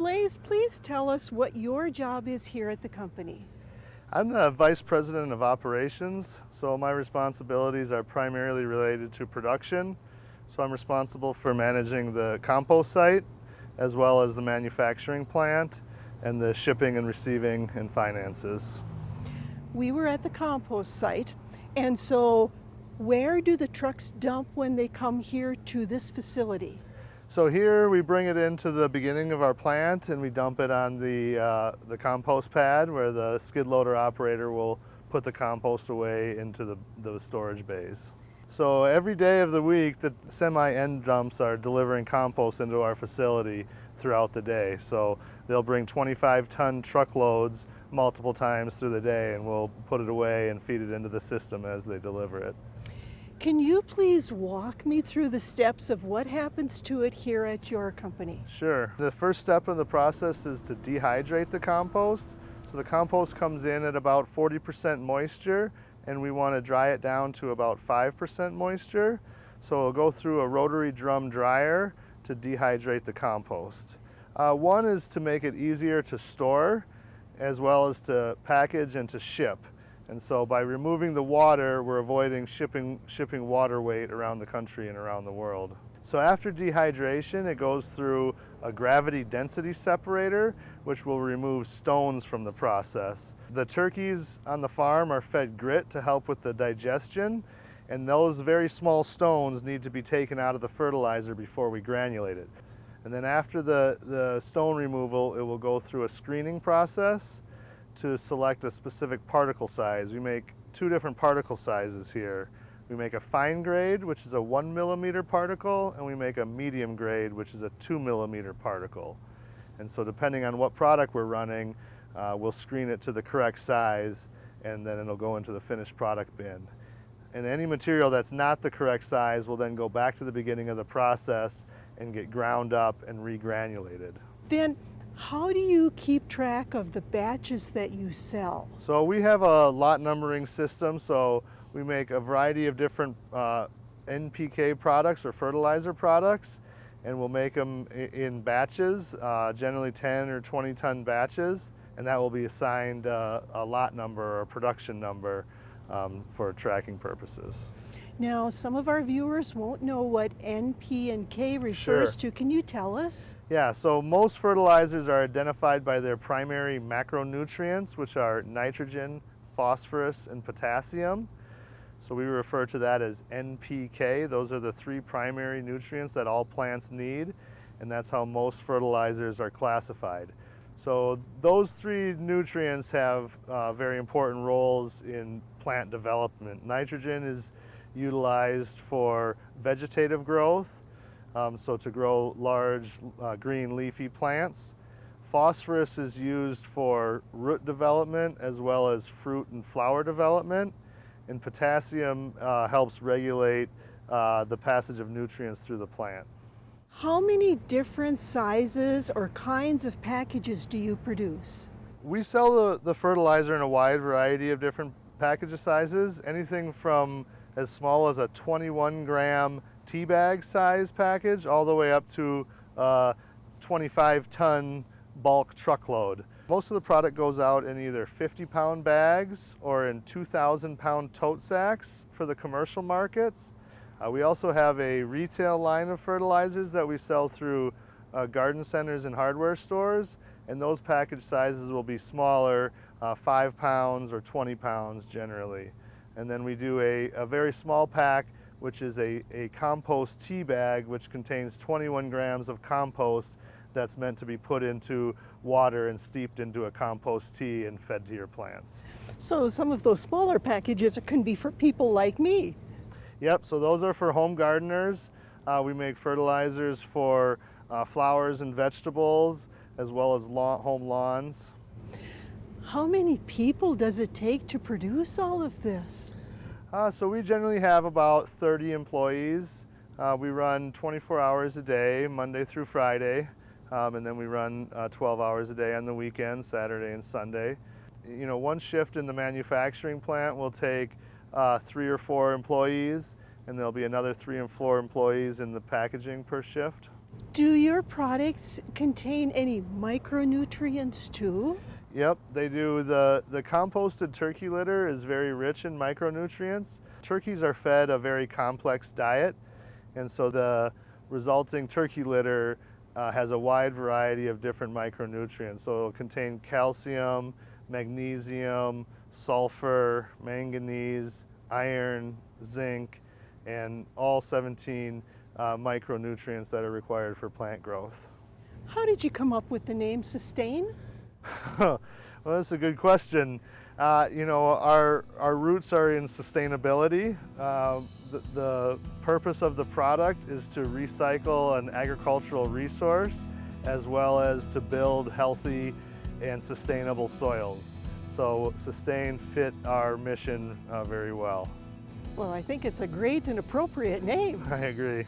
Blaze, please tell us what your job is here at the company. I'm the Vice President of Operations, so my responsibilities are primarily related to production. So I'm responsible for managing the compost site, as well as the manufacturing plant, and the shipping and receiving and finances. We were at the compost site, and so where do the trucks dump when they come here to this facility? So here we bring it into the beginning of our plant and we dump it on the compost pad where the skid loader operator will put the compost away into the storage bays. So every day of the week the semi-end dumps are delivering compost into our facility throughout the day. So they'll bring 25-ton truckloads multiple times through the day and we'll put it away and feed it into the system as they deliver it. Can you please walk me through the steps of what happens to it here at your company? Sure. The first step in the process is to dehydrate the compost. So the compost comes in at about 40% moisture and we want to dry it down to about 5% moisture. So we'll go through a rotary drum dryer to dehydrate the compost. One is to make it easier to store as well as to package and to ship. And so by removing the water, we're avoiding shipping water weight around the country and around the world. So after dehydration, it goes through a gravity density separator, which will remove stones from the process. The turkeys on the farm are fed grit to help with the digestion, and those very small stones need to be taken out of the fertilizer before we granulate it. And then after the stone removal, it will go through a screening process to select a specific particle size. We make two different particle sizes here. We make a fine grade, which is a 1 millimeter particle, and we make a medium grade, which is a 2 millimeter particle. And so depending on what product we're running, we'll screen it to the correct size, and then it'll go into the finished product bin. And any material that's not the correct size will then go back to the beginning of the process and get ground up and regranulated. Then how do you keep track of the batches that you sell? So we have a lot numbering system, so we make a variety of different NPK products or fertilizer products, and we'll make them in batches, generally 10 or 20 ton batches, and that will be assigned a lot number or a production number for tracking purposes. Now, some of our viewers won't know what NP and K refers to. Can you tell us? Yeah, so most fertilizers are identified by their primary macronutrients, which are nitrogen, phosphorus, and potassium. So we refer to that as NPK. Those are the three primary nutrients that all plants need, and that's how most fertilizers are classified. So those three nutrients have very important roles in plant development. Nitrogen is utilized for vegetative growth, so to grow large green leafy plants. Phosphorus is used for root development as well as fruit and flower development, and potassium helps regulate the passage of nutrients through the plant. How many different sizes or kinds of packages do you produce? We sell the fertilizer in a wide variety of different package sizes, anything from as small as a 21 gram tea bag size package all the way up to a 25 ton bulk truckload. Most of the product goes out in either 50-pound bags or in 2,000-pound tote sacks for the commercial markets. We also have a retail line of fertilizers that we sell through garden centers and hardware stores, and those package sizes will be smaller, 5 pounds or 20 pounds generally. And then we do a very small pack, which is a compost tea bag, which contains 21 grams of compost that's meant to be put into water and steeped into a compost tea and fed to your plants. So some of those smaller packages can be for people like me. Yep, so those are for home gardeners. We make fertilizers for flowers and vegetables, as well as home lawns. How many people does it take to produce all of this? So we generally have about 30 employees. We run 24 hours a day, Monday through Friday, and then we run 12 hours a day on the weekends, Saturday and Sunday. You know, one shift in the manufacturing plant will take 3 or 4 employees, and there'll be another 3 or 4 employees in the packaging per shift. Do your products contain any micronutrients too? Yep, they do. The composted turkey litter is very rich in micronutrients. Turkeys are fed a very complex diet, and so the resulting turkey litter has a wide variety of different micronutrients. So it'll contain calcium, magnesium, sulfur, manganese, iron, zinc, and all 17 micronutrients that are required for plant growth. How did you come up with the name Sustain? Well, that's a good question. Our roots are in sustainability. The purpose of the product is to recycle an agricultural resource as well as to build healthy and sustainable soils. So Sustain fit our mission very well. Well, I think it's a great and appropriate name. I agree.